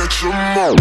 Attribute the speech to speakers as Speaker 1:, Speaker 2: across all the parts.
Speaker 1: catch 'em all.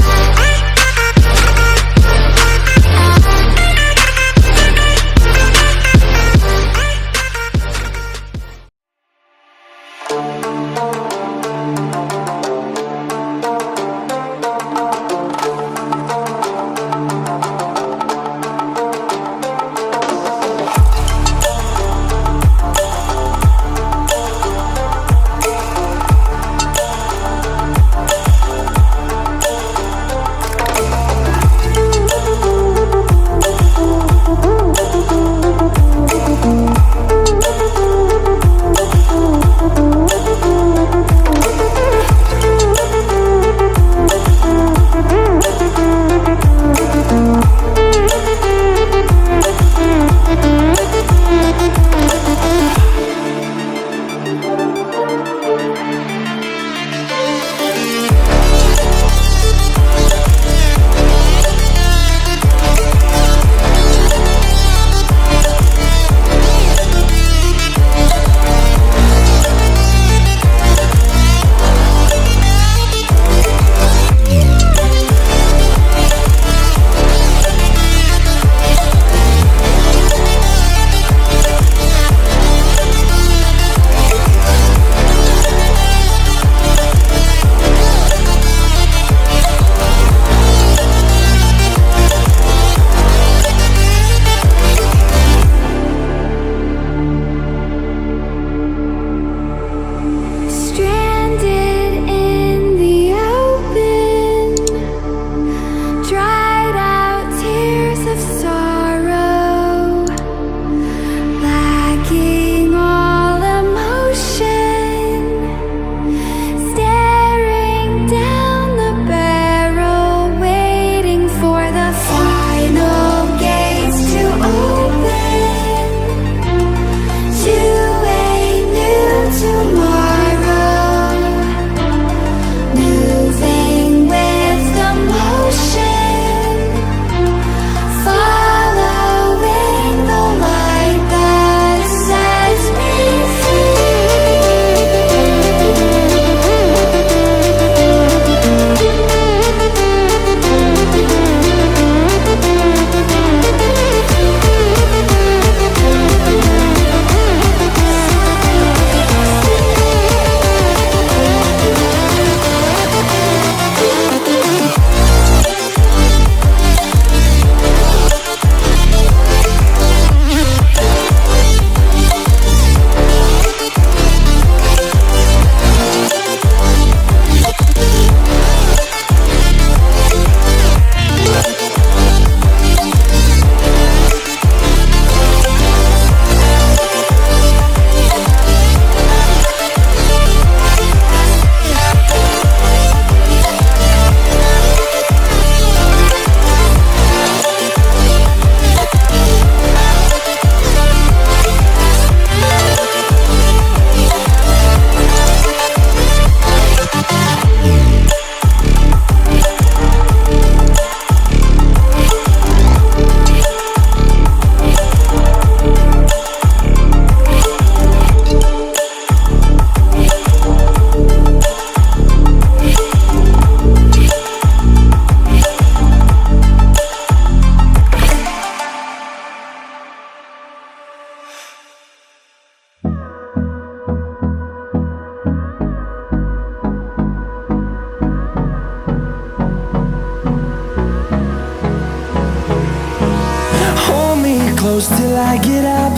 Speaker 2: close till I get up.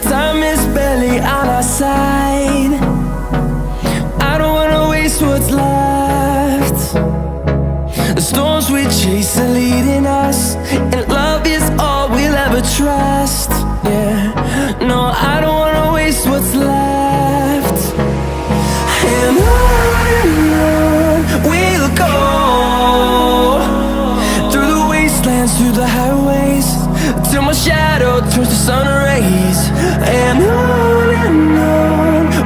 Speaker 2: Time is barely on our side. I don't wanna waste what's left. The storms we chase are leading us, and love is all we'll ever trust. Yeah, no, I don't wanna waste what's left. And on we'll go, through the wastelands, through the highways, till my shadow turns to sun rays. And on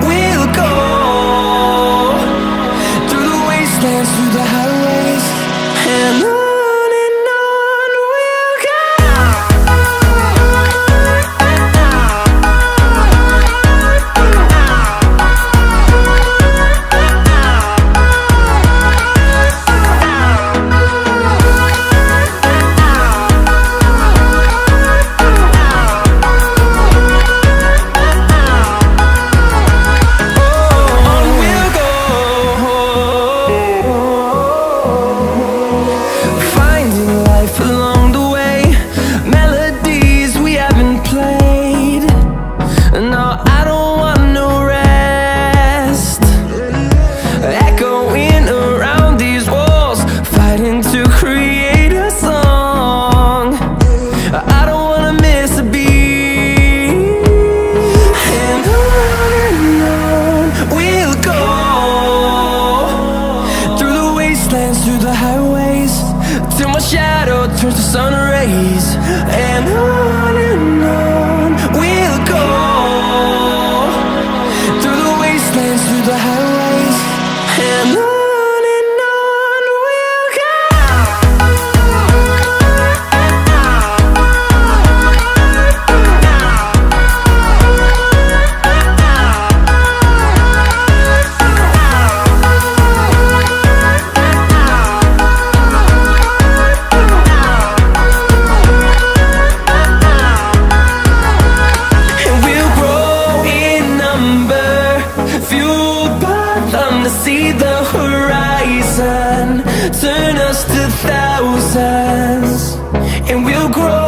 Speaker 2: we'll go, through the wastelands, through the highways, and on we'll go. wastelands, through the highways, till my shadow turns to sun rays. And on we'll go, through the wastelands, through the highways, and on. To see the horizon turn us to thousands, and we'll grow